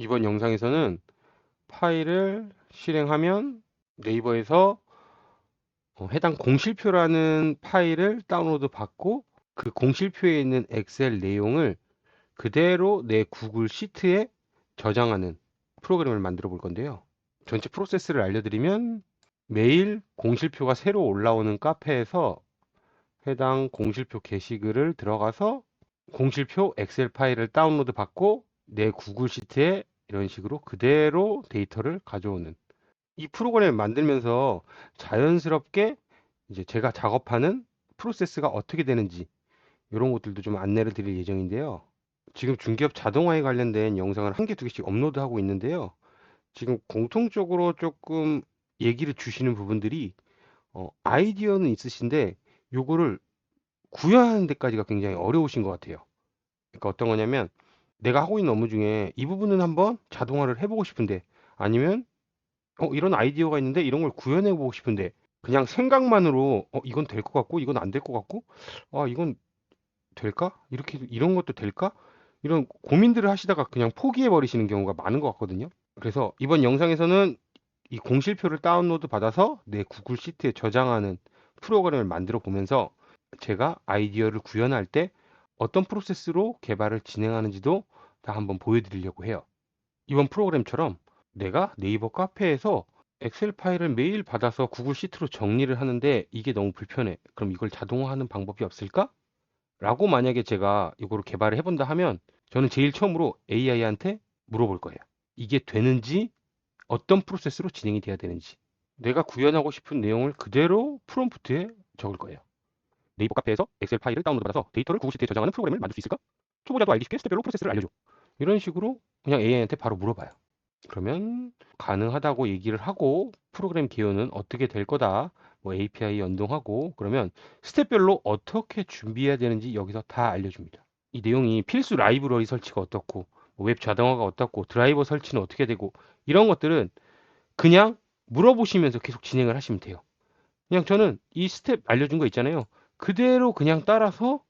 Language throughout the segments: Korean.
이번 영상에서는 파일을 실행하면 네이버에서 해당 공실표라는 파일을 다운로드 받고 그 공실표에 있는 엑셀 내용을 그대로 내 구글 시트에 저장하는 프로그램을 만들어 볼 건데요. 전체 프로세스를 알려드리면 매일 공실표가 새로 올라오는 카페에서 해당 공실표 게시글을 들어가서 공실표 엑셀 파일을 다운로드 받고 내 구글 시트에 이런 식으로 그대로 데이터를 가져오는 이 프로그램을 만들면서 자연스럽게 이제 제가 작업하는 프로세스가 어떻게 되는지 이런 것들도 좀 안내를 드릴 예정인데요. 지금 중개업 자동화에 관련된 영상을 한 개, 두 개씩 업로드하고 있는데요. 지금 공통적으로 조금 얘기를 주시는 부분들이 아이디어는 있으신데 요거를 구현하는 데까지가 굉장히 어려우신 것 같아요. 그러니까 어떤 거냐면 내가 하고 있는 업무 중에 이 부분은 한번 자동화를 해보고 싶은데 아니면 이런 아이디어가 있는데 이런 걸 구현해 보고 싶은데 그냥 생각만으로 이건 될 것 같고 이건 안 될 것 같고 이건 될까? 이렇게 이런 것도 될까? 이런 고민들을 하시다가 그냥 포기해 버리시는 경우가 많은 것 같거든요. 그래서 이번 영상에서는 이 공실표를 다운로드 받아서 내 구글 시트에 저장하는 프로그램을 만들어 보면서 제가 아이디어를 구현할 때 어떤 프로세스로 개발을 진행하는지도 다 한번 보여드리려고 해요. 이번 프로그램처럼 내가 네이버 카페에서 엑셀 파일을 매일 받아서 구글 시트로 정리를 하는데 이게 너무 불편해. 그럼 이걸 자동화하는 방법이 없을까? 라고 만약에 제가 이거를 개발을 해본다 하면 저는 제일 처음으로 AI한테 물어볼 거예요. 이게 되는지 어떤 프로세스로 진행이 돼야 되는지 내가 구현하고 싶은 내용을 그대로 프롬프트에 적을 거예요. 네이버 카페에서 엑셀 파일을 다운로드 받아서 데이터를 구글 시트에 저장하는 프로그램을 만들 수 있을까? 초보자도 알기 쉽게 스텝별로 프로세스를 알려줘. 이런 식으로 그냥 AI한테 바로 물어봐요. 그러면 가능하다고 얘기를 하고 프로그램 개요는 어떻게 될 거다. 뭐 API 연동하고 그러면 스텝별로 어떻게 준비해야 되는지 여기서 다 알려줍니다. 이 내용이 필수 라이브러리 설치가 어떻고 웹 자동화가 어떻고 드라이버 설치는 어떻게 되고 이런 것들은 그냥 물어보시면서 계속 진행을 하시면 돼요. 그냥 저는 이 스텝 알려준 거 있잖아요. 그대로 그냥 따라서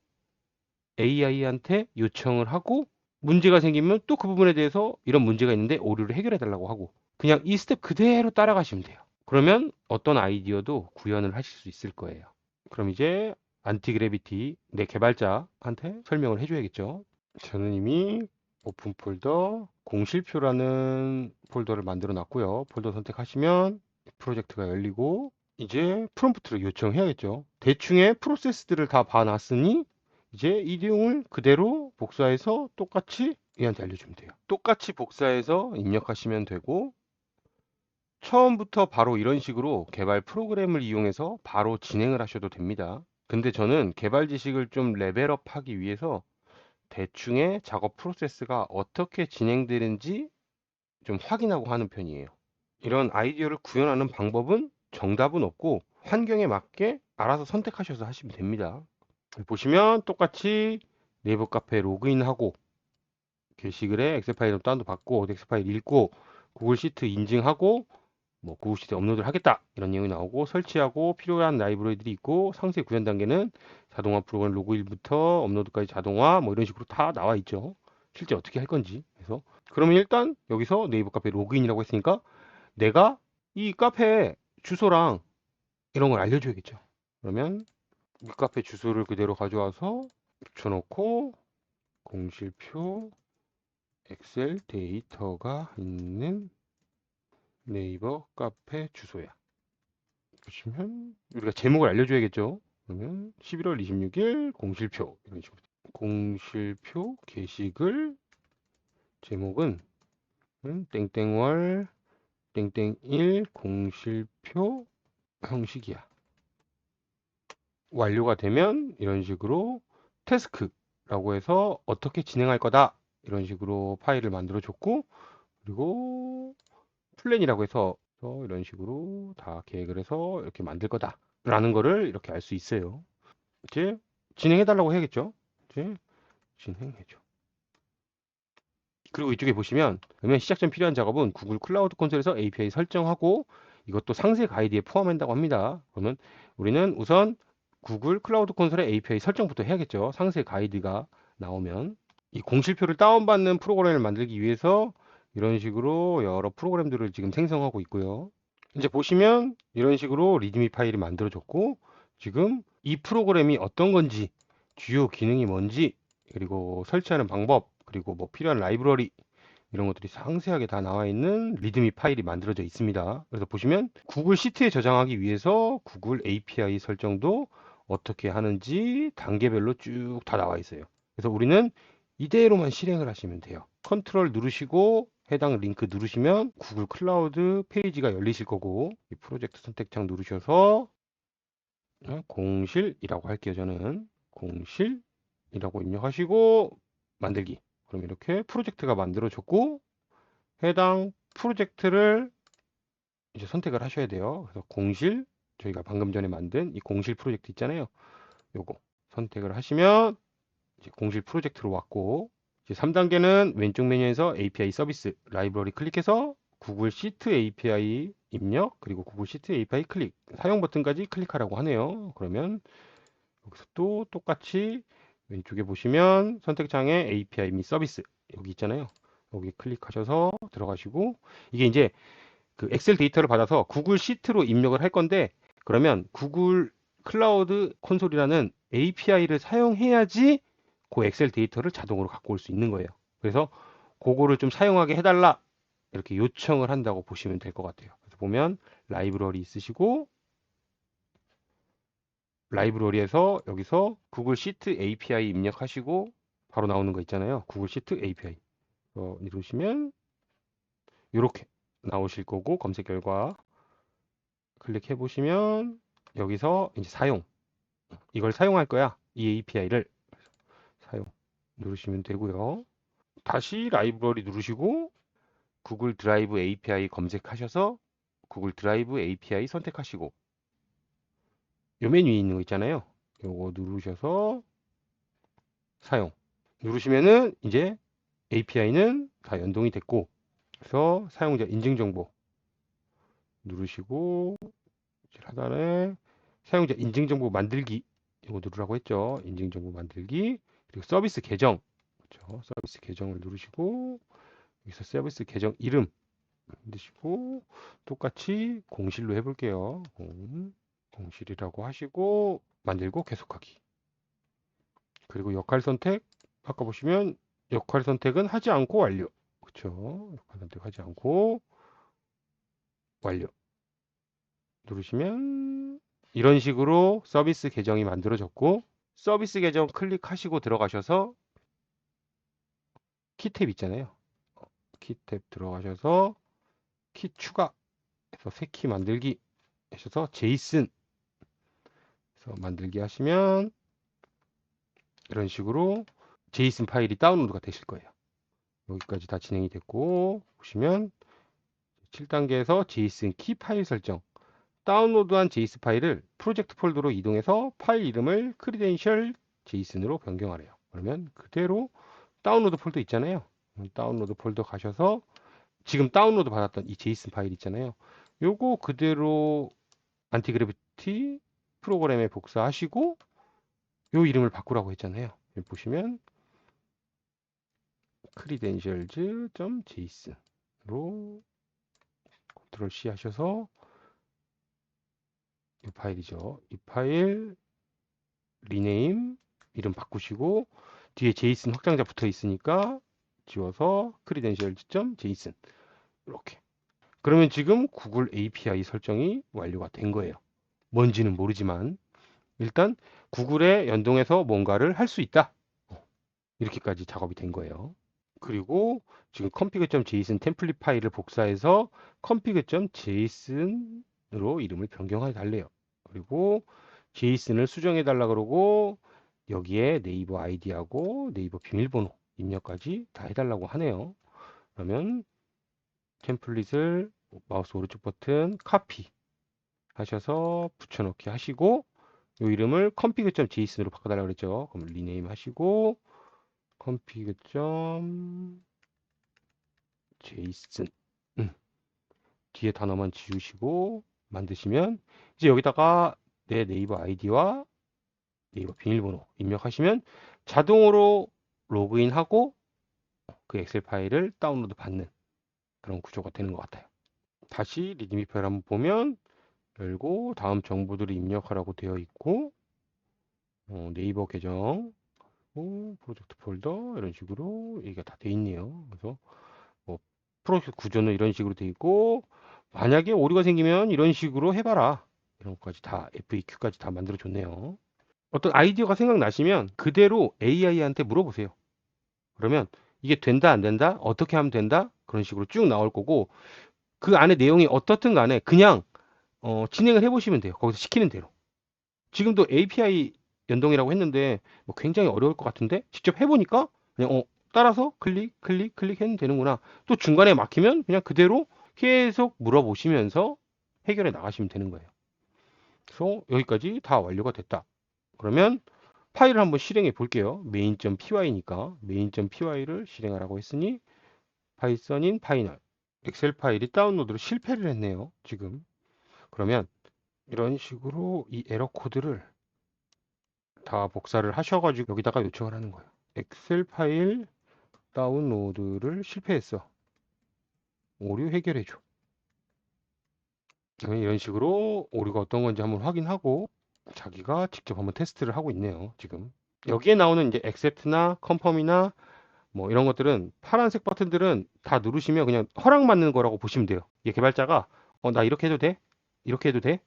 AI한테 요청을 하고 문제가 생기면 또 그 부분에 대해서 이런 문제가 있는데 오류를 해결해 달라고 하고 그냥 이 스텝 그대로 따라가시면 돼요. 그러면 어떤 아이디어도 구현을 하실 수 있을 거예요. 그럼 이제 안티그래비티 내 개발자한테 설명을 해줘야겠죠. 저는 이미 오픈 폴더 공실표라는 폴더를 만들어 놨고요. 폴더 선택하시면 프로젝트가 열리고 이제 프롬프트를 요청해야겠죠. 대충의 프로세스들을 다 봐놨으니 이제 이 내용을 그대로 복사해서 똑같이 얘한테 알려주면 돼요. 똑같이 복사해서 입력하시면 되고 처음부터 바로 이런 식으로 개발 프로그램을 이용해서 바로 진행을 하셔도 됩니다. 근데 저는 개발 지식을 좀 레벨업 하기 위해서 대충의 작업 프로세스가 어떻게 진행되는지 좀 확인하고 하는 편이에요. 이런 아이디어를 구현하는 방법은 정답은 없고 환경에 맞게 알아서 선택하셔서 하시면 됩니다. 보시면 똑같이 네이버 카페 로그인하고 게시글에 엑셀 파일을 다운도 받고 엑셀 파일 읽고 구글 시트 인증하고 뭐 구글 시트 업로드를 하겠다 이런 내용이 나오고 설치하고 필요한 라이브러리들이 있고 상세 구현 단계는 자동화 프로그램 로그인부터 업로드까지 자동화 뭐 이런 식으로 다 나와 있죠. 실제 어떻게 할 건지. 그래서 그러면 일단 여기서 네이버 카페 로그인이라고 했으니까 내가 이 카페 주소랑 이런 걸 알려줘야겠죠. 그러면 이 카페 주소를 그대로 가져와서 붙여놓고 공실표 엑셀 데이터가 있는 네이버 카페 주소야. 보시면 우리가 제목을 알려줘야겠죠. 그러면 11월 26일 공실표 이런 식으로 공실표 게시글 제목은 땡땡월 땡땡일 공실표 형식이야. 완료가 되면 이런 식으로 태스크라고 해서 어떻게 진행할 거다 이런 식으로 파일을 만들어 줬고 그리고 플랜이라고 해서 이런 식으로 다 계획을 해서 이렇게 만들 거다라는 거를 이렇게 알 수 있어요. 이제 진행해 달라고 해야겠죠. 이제 진행해줘. 그리고 이쪽에 보시면 그러면 시작 전 필요한 작업은 구글 클라우드 콘솔에서 API 설정하고 이것도 상세 가이드에 포함한다고 합니다. 그러면 우리는 우선 구글 클라우드 콘솔의 API 설정부터 해야겠죠. 상세 가이드가 나오면 이 공실표를 다운받는 프로그램을 만들기 위해서 이런 식으로 여러 프로그램들을 지금 생성하고 있고요. 이제 보시면 이런 식으로 리드미 파일이 만들어졌고, 지금 이 프로그램이 어떤 건지, 주요 기능이 뭔지, 그리고 설치하는 방법, 그리고 뭐 필요한 라이브러리, 이런 것들이 상세하게 다 나와 있는 리드미 파일이 만들어져 있습니다. 그래서 보시면 구글 시트에 저장하기 위해서 구글 API 설정도 어떻게 하는지 단계별로 쭉 다 나와 있어요. 그래서 우리는 이대로만 실행을 하시면 돼요. 컨트롤 누르시고 해당 링크 누르시면 구글 클라우드 페이지가 열리실 거고, 이 프로젝트 선택창 누르셔서 공실이라고 할게요. 저는 공실이라고 입력하시고 만들기. 그럼 이렇게 프로젝트가 만들어졌고, 해당 프로젝트를 이제 선택을 하셔야 돼요. 그래서 공실, 저희가 방금 전에 만든 이 공실 프로젝트 있잖아요. 요거 선택을 하시면 이제 공실 프로젝트로 왔고, 이제 3단계는 왼쪽 메뉴에서 API 서비스 라이브러리 클릭해서 구글 시트 API 입력, 그리고 구글 시트 API 클릭, 사용 버튼까지 클릭하라고 하네요. 그러면 여기서 또 똑같이 왼쪽에 보시면 선택창에 API 및 서비스 여기 있잖아요. 여기 클릭하셔서 들어가시고, 이게 이제 그 엑셀 데이터를 받아서 구글 시트로 입력을 할 건데, 그러면 구글 클라우드 콘솔이라는 API를 사용해야지 그 엑셀 데이터를 자동으로 갖고 올 수 있는 거예요. 그래서 그거를 좀 사용하게 해달라, 이렇게 요청을 한다고 보시면 될 것 같아요. 그래서 보면 라이브러리 있으시고, 라이브러리에서 여기서 구글 시트 API 입력하시고 바로 나오는 거 있잖아요. 구글 시트 API 누르시면 이렇게 나오실 거고, 검색 결과 클릭해 보시면 여기서 이제 사용, 이걸 사용할 거야, 이 API를 사용 누르시면 되고요. 다시 라이브러리 누르시고 구글 드라이브 API 검색하셔서 구글 드라이브 API 선택하시고 요 메뉴에 있는 거 있잖아요. 요거 누르셔서 사용 누르시면은 이제 API는 다 연동이 됐고, 그래서 사용자 인증 정보 누르시고 하단에 사용자 인증 정보 만들기 이거 누르라고 했죠. 인증 정보 만들기, 그리고 서비스 계정, 그렇죠. 서비스 계정을 누르시고 여기서 서비스 계정 이름 넣으시고 똑같이 공실로 해볼게요. 공실이라고 하시고 만들고 계속하기. 그리고 역할 선택, 아까 보시면 역할 선택은 하지 않고 완료. 그렇죠. 역할 선택하지 않고 완료 누르시면 이런 식으로 서비스 계정이 만들어졌고, 서비스 계정 클릭하시고 들어가셔서 키 탭 있잖아요. 키 탭 들어가셔서 키 추가해서 새 키 만들기 하셔서 제이슨 만들기 하시면 이런 식으로 제이슨 파일이 다운로드가 되실 거예요. 여기까지 다 진행이 됐고, 보시면 7단계에서 제이슨 키 파일 설정, 다운로드한 제이슨 파일을 프로젝트 폴더로 이동해서 파일 이름을 크리덴셜 제이슨으로 변경하래요. 그러면 그대로 다운로드 폴더 있잖아요. 다운로드 폴더 가셔서 지금 다운로드 받았던 이 제이슨 파일 있잖아요. 요거 그대로 안티그래비티 프로그램에 복사하시고 요 이름을 바꾸라고 했잖아요. 여기 보시면 credentials.json으로 컨트롤 C 하셔서 이 파일이죠. 이 파일 리네임 이름 바꾸시고 뒤에 제이슨 확장자 붙어 있으니까 지워서 credentials.json 이렇게. 그러면 지금 구글 API 설정이 완료가 된 거예요. 뭔지는 모르지만 일단 구글에 연동해서 뭔가를 할 수 있다. 이렇게까지 작업이 된 거예요. 그리고 지금 config.json 템플릿 파일을 복사해서 config.json으로 이름을 변경해 달래요. 그리고 JSON을 수정해 달라 그러고 여기에 네이버 아이디하고 네이버 비밀번호 입력까지 다 해달라고 하네요. 그러면 템플릿을 마우스 오른쪽 버튼 카피 하셔서 붙여넣기 하시고 이 이름을 config.json으로 바꿔달라고 그랬죠. 그럼 리네임 하시고 config.json 뒤에 단어만 지우시고 만드시면 이제 여기다가 내 네이버 아이디와 네이버 비밀번호 입력하시면 자동으로 로그인하고 그 엑셀 파일을 다운로드 받는 그런 구조가 되는 것 같아요. 다시 리드미 파일 한번 보면 열고 다음 정보들을 입력하라고 되어 있고 네이버 계정, 프로젝트 폴더 이런 식으로 얘기가 다 돼 있네요. 그래서 뭐 프로젝트 구조는 이런 식으로 돼 있고 만약에 오류가 생기면 이런 식으로 해봐라. 이런 것까지 다 FAQ까지 다 만들어 줬네요. 어떤 아이디어가 생각나시면 그대로 AI한테 물어보세요. 그러면 이게 된다 안 된다? 어떻게 하면 된다? 그런 식으로 쭉 나올 거고 그 안에 내용이 어떻든 간에 그냥 진행을 해보시면 돼요. 거기서 시키는 대로. 지금도 API 연동이라고 했는데 뭐 굉장히 어려울 것 같은데 직접 해보니까 그냥 따라서 클릭 클릭 클릭 해도 되는구나. 또 중간에 막히면 그냥 그대로 계속 물어보시면서 해결해 나가시면 되는 거예요. 그래서 여기까지 다 완료가 됐다. 그러면 파일을 한번 실행해 볼게요. main.py니까 main.py를 실행하라고 했으니 파이썬인 파이널 엑셀 파일이 다운로드로 실패를 했네요. 지금. 그러면 이런 식으로 이 에러 코드를 다 복사를 하셔가지고 여기다가 요청을 하는 거예요. 엑셀 파일 다운로드를 실패했어. 오류 해결해줘. 이런 식으로 오류가 어떤 건지 한번 확인하고 자기가 직접 한번 테스트를 하고 있네요. 지금. 여기에 나오는 이제 accept나 confirm이나 뭐 이런 것들은 파란색 버튼들은 다 누르시면 그냥 허락받는 거라고 보시면 돼요. 이게 개발자가 나 이렇게 해도 돼? 이렇게 해도 돼?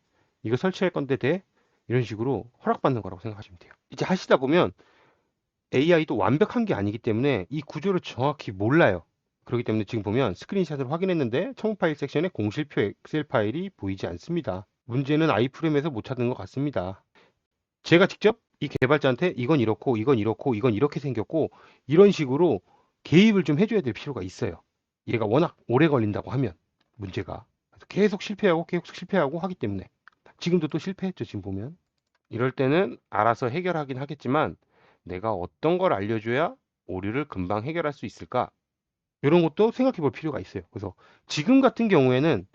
이거 설치할 건데 돼? 이런 식으로 허락받는 거라고 생각하시면 돼요. 이제 하시다 보면 AI도 완벽한 게 아니기 때문에 이 구조를 정확히 몰라요. 그렇기 때문에 지금 보면 스크린샷을 확인했는데 청 파일 섹션에 공실표 엑셀 파일이 보이지 않습니다. 문제는 아이프레임에서 못 찾는 것 같습니다. 제가 직접 이 개발자한테 이건 이렇고 이건 이렇고 이건 이렇게 생겼고 이런 식으로 개입을 좀 해줘야 될 필요가 있어요. 얘가 워낙 오래 걸린다고 하면 문제가 그래서 계속 실패하고 계속 실패하고 하기 때문에 지금도 또 실패했죠. 지금 보면 이럴 때는 알아서 해결하긴 하겠지만 내가 어떤 걸 알려줘야 오류를 금방 해결할 수 있을까? 이런 것도 생각해 볼 필요가 있어요. 그래서 지금 같은 경우에는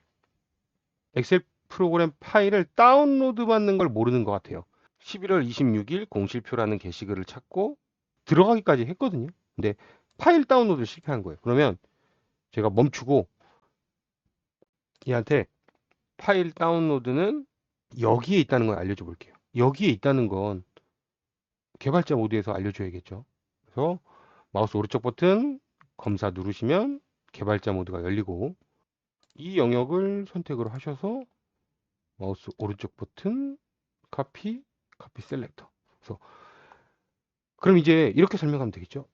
엑셀 프로그램 파일을 다운로드 받는 걸 모르는 것 같아요. 11월 26일 공실표라는 게시글을 찾고 들어가기까지 했거든요. 근데 파일 다운로드를 실패한 거예요. 그러면 제가 멈추고 얘한테 파일 다운로드는 여기에 있다는 걸 알려줘 볼게요. 여기에 있다는 건 개발자 모드에서 알려줘야겠죠. 그래서 마우스 오른쪽 버튼 검사 누르시면 개발자 모드가 열리고 이 영역을 선택을 하셔서 마우스 오른쪽 버튼 카피 셀렉터. 그래서 그럼 이제 이렇게 설명하면 되겠죠.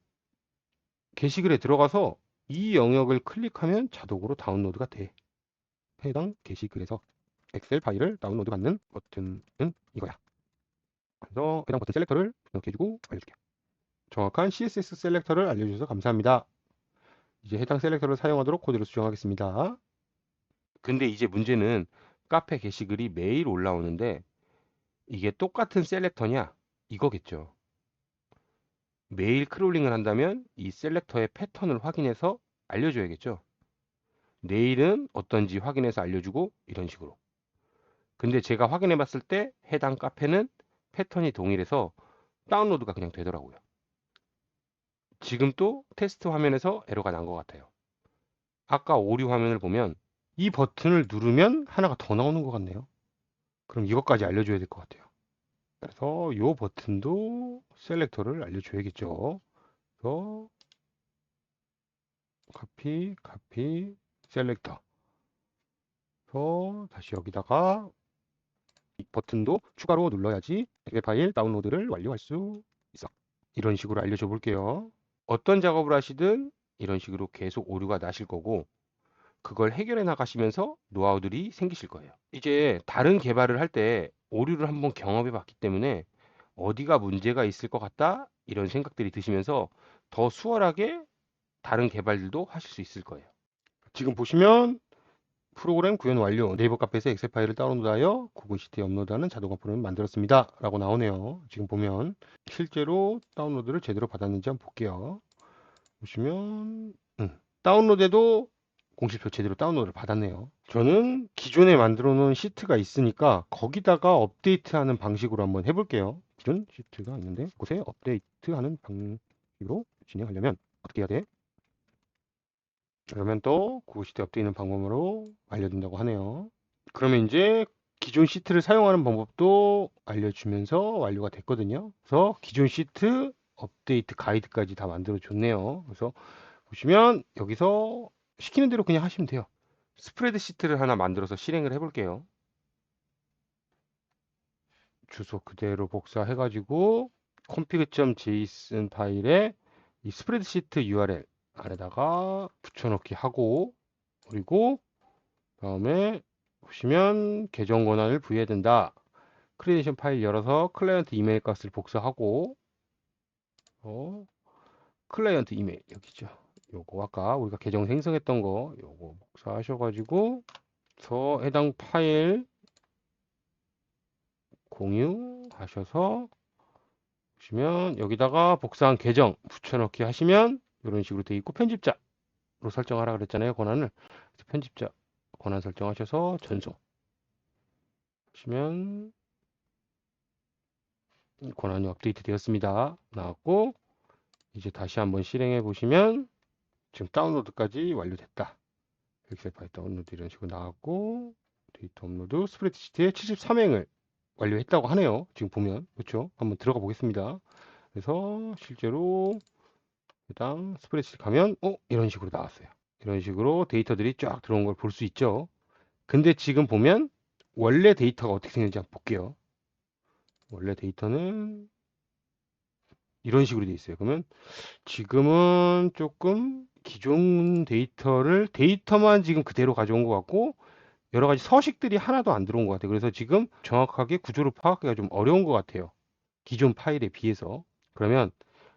게시글에 들어가서 이 영역을 클릭하면 자동으로 다운로드가 돼. 해당 게시글에서 엑셀 파일을 다운로드 받는 버튼은 이거야. 그래서 해당 버튼 셀렉터를 입력해주고 알려줄게요. 정확한 CSS 셀렉터를 알려주셔서 감사합니다. 이제 해당 셀렉터를 사용하도록 코드를 수정하겠습니다. 근데 이제 문제는 카페 게시글이 매일 올라오는데 이게 똑같은 셀렉터냐? 이거겠죠. 매일 크롤링을 한다면 이 셀렉터의 패턴을 확인해서 알려줘야겠죠. 내일은 어떤지 확인해서 알려주고 이런 식으로. 근데 제가 확인해 봤을 때 해당 카페는 패턴이 동일해서 다운로드가 그냥 되더라고요. 지금 또 테스트 화면에서 에러가 난 것 같아요. 아까 오류 화면을 보면 이 버튼을 누르면 하나가 더 나오는 것 같네요. 그럼 이것까지 알려줘야 될 것 같아요. 그래서 이 버튼도 셀렉터를 알려줘야겠죠. 그래서 카피 셀렉터. 그래서 다시 여기다가 이 버튼도 추가로 눌러야지 엑셀 파일 다운로드를 완료할 수 있어. 이런 식으로 알려줘 볼게요. 어떤 작업을 하시든 이런 식으로 계속 오류가 나실 거고 그걸 해결해 나가시면서 노하우들이 생기실 거예요. 이제 다른 개발을 할 때 오류를 한번 경험해 봤기 때문에 어디가 문제가 있을 것 같다 이런 생각들이 드시면서 더 수월하게 다른 개발들도 하실 수 있을 거예요. 지금 보시면 프로그램 구현 완료. 네이버 카페에서 엑셀 파일을 다운로드하여 구글 시트에 업로드하는 자동화 프로그램을 만들었습니다. 라고 나오네요. 지금 보면 실제로 다운로드를 제대로 받았는지 한번 볼게요. 보시면 다운로드에도 공실표 제대로 다운로드를 받았네요. 저는 기존에 만들어 놓은 시트가 있으니까 거기다가 업데이트하는 방식으로 한번 해볼게요. 기존 시트가 있는데 그곳에 업데이트하는 방식으로 진행하려면 어떻게 해야 돼? 그러면 또 구글 시트 업데이트하는 방법으로 알려준다고 하네요. 그러면 이제 기존 시트를 사용하는 방법도 알려주면서 완료가 됐거든요. 그래서 기존 시트 업데이트 가이드까지 다 만들어 줬네요. 그래서 보시면 여기서 시키는 대로 그냥 하시면 돼요. 스프레드 시트를 하나 만들어서 실행을 해볼게요. 주소 그대로 복사해가지고 config.json 파일에 이 스프레드 시트 URL 안에다가 붙여넣기 하고, 그리고 다음에 보시면 계정 권한을 부여해야 된다. 크리에이션 파일 열어서 클라이언트 이메일 값을 복사하고, 클라이언트 이메일 여기죠. 요거 아까 우리가 계정 생성했던 거 요거 복사하셔가지고 해당 파일 공유하셔서 보시면 여기다가 복사한 계정 붙여넣기 하시면 이런 식으로 돼 있고, 편집자로 설정하라 그랬잖아요, 권한을. 그래서 편집자 권한 설정하셔서 전송 보시면 권한이 업데이트 되었습니다. 나왔고, 이제 다시 한번 실행해 보시면 지금 다운로드까지 완료됐다. 엑셀 파일 다운로드 이런 식으로 나왔고, 데이터 업로드 스프레드시트에 73행을 완료했다고 하네요. 지금 보면 그렇죠? 한번 들어가 보겠습니다. 그래서 실제로 해당 스프레드시트 가면 이런 식으로 나왔어요. 이런 식으로 데이터들이 쫙 들어온 걸 볼 수 있죠. 근데 지금 보면 원래 데이터가 어떻게 생겼는지 한번 볼게요. 원래 데이터는 이런 식으로 돼 있어요. 그러면 지금은 조금 기존 데이터만 지금 그대로 가져온 것 같고, 여러 가지 서식들이 하나도 안 들어온 것 같아요. 그래서 지금 정확하게 구조를 파악하기가 좀 어려운 것 같아요. 기존 파일에 비해서. 그러면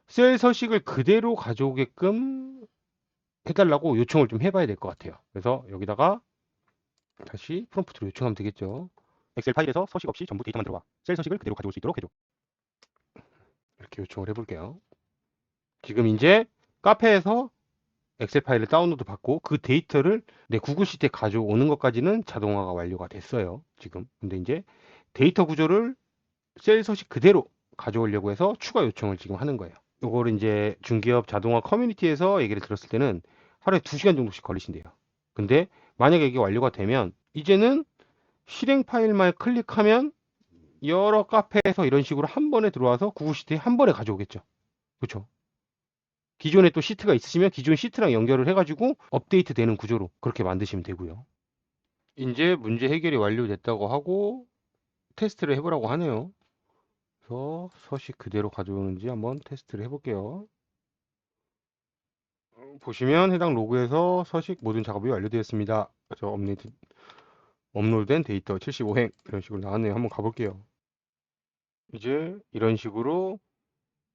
셀 서식을 그대로 가져오게끔 해달라고 요청을 좀 해봐야 될 것 같아요. 그래서 여기다가 다시 프롬프트로 요청하면 되겠죠. 엑셀 파일에서 서식 없이 전부 데이터만 들어와. 셀 서식을 그대로 가져올 수 있도록 해줘. 이렇게 요청을 해볼게요. 지금 이제 카페에서 엑셀 파일을 다운로드 받고 그 데이터를 내 구글 시트에 가져오는 것까지는 자동화가 완료가 됐어요. 지금. 근데 이제 데이터 구조를 셀 서식 그대로 가져오려고 해서 추가 요청을 지금 하는 거예요. 요거를 이제 중기업 자동화 커뮤니티에서 얘기를 들었을 때는 하루에 2시간 정도씩 걸리신대요. 근데 만약에 이게 완료가 되면 이제는 실행 파일만 클릭하면 여러 카페에서 이런 식으로 한 번에 들어와서 구글 시트에 한 번에 가져오겠죠. 그렇죠? 기존에 또 시트가 있으시면 기존 시트랑 연결을 해가지고 업데이트 되는 구조로 그렇게 만드시면 되고요. 이제 문제 해결이 완료됐다고 하고 테스트를 해보라고 하네요. 그래서 서식 그대로 가져오는지 한번 테스트를 해볼게요. 보시면 해당 로그에서 서식 모든 작업이 완료되었습니다. 그래서 업로드된 데이터 75행 이런 식으로 나왔네요. 한번 가볼게요. 이제 이런 식으로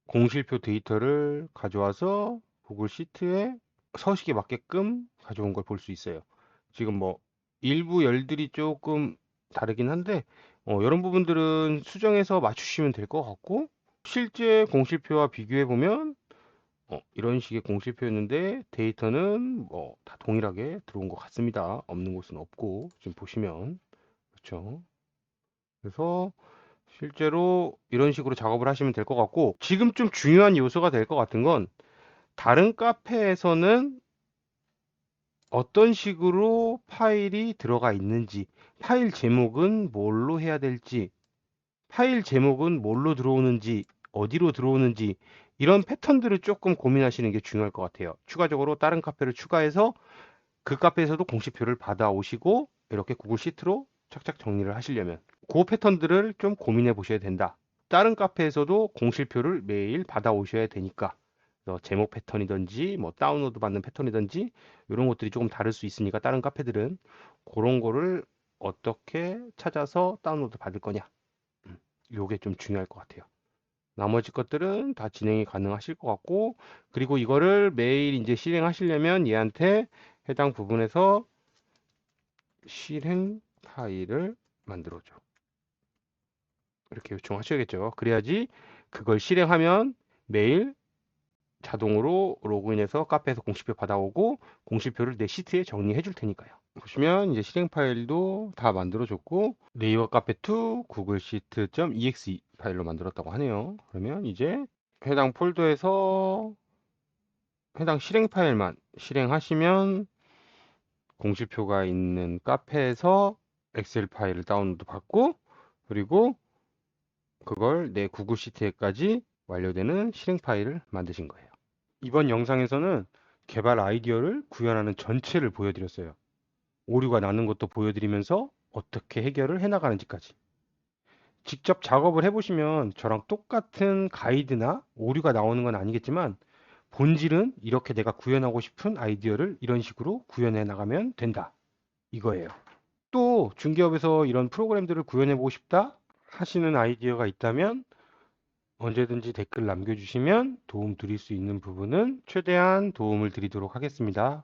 공실표 데이터를 가져와서 구글 시트에 서식에 맞게끔 가져온 걸 볼 수 있어요. 지금 뭐 일부 열들이 조금 다르긴 한데 이런 부분들은 수정해서 맞추시면 될 것 같고, 실제 공실표와 비교해 보면 이런 식의 공실표였는데 데이터는 뭐 다 동일하게 들어온 것 같습니다. 없는 곳은 없고 지금 보시면 그렇죠. 그래서 실제로 이런 식으로 작업을 하시면 될 것 같고, 지금 좀 중요한 요소가 될 것 같은 건 다른 카페에서는 어떤 식으로 파일이 들어가 있는지, 파일 제목은 뭘로 해야 될지, 파일 제목은 뭘로 들어오는지, 어디로 들어오는지, 이런 패턴들을 조금 고민하시는 게 중요할 것 같아요. 추가적으로 다른 카페를 추가해서 그 카페에서도 공시표를 받아오시고 이렇게 구글 시트로 착착 정리를 하시려면 그 패턴들을 좀 고민해 보셔야 된다. 다른 카페에서도 공실표를 매일 받아오셔야 되니까 제목 패턴이든지 뭐 다운로드 받는 패턴이든지 이런 것들이 조금 다를 수 있으니까 다른 카페들은 그런 거를 어떻게 찾아서 다운로드 받을 거냐, 요게 좀 중요할 것 같아요. 나머지 것들은 다 진행이 가능하실 것 같고, 그리고 이거를 매일 이제 실행하시려면 얘한테 해당 부분에서 실행 파일을 만들어줘. 이렇게 요청하셔야겠죠. 그래야지 그걸 실행하면 매일 자동으로 로그인해서 카페에서 공시표 받아오고 공시표를 내 시트에 정리해 줄 테니까요. 보시면 이제 실행 파일도 다 만들어줬고, 네이버 카페2 구글 시트.exe 파일로 만들었다고 하네요. 그러면 이제 해당 폴더에서 해당 실행 파일만 실행하시면 공실표가 있는 카페에서 엑셀 파일을 다운로드 받고 그리고 그걸 내 구글 시트에까지 완료되는 실행 파일을 만드신 거예요. 이번 영상에서는 개발 아이디어를 구현하는 전체를 보여드렸어요. 오류가 나는 것도 보여드리면서 어떻게 해결을 해나가는지까지. 직접 작업을 해보시면 저랑 똑같은 가이드나 오류가 나오는 건 아니겠지만 본질은 이렇게 내가 구현하고 싶은 아이디어를 이런 식으로 구현해 나가면 된다. 이거예요. 또 중기업에서 이런 프로그램들을 구현해보고 싶다 하시는 아이디어가 있다면 언제든지 댓글 남겨주시면 도움 드릴 수 있는 부분은 최대한 도움을 드리도록 하겠습니다.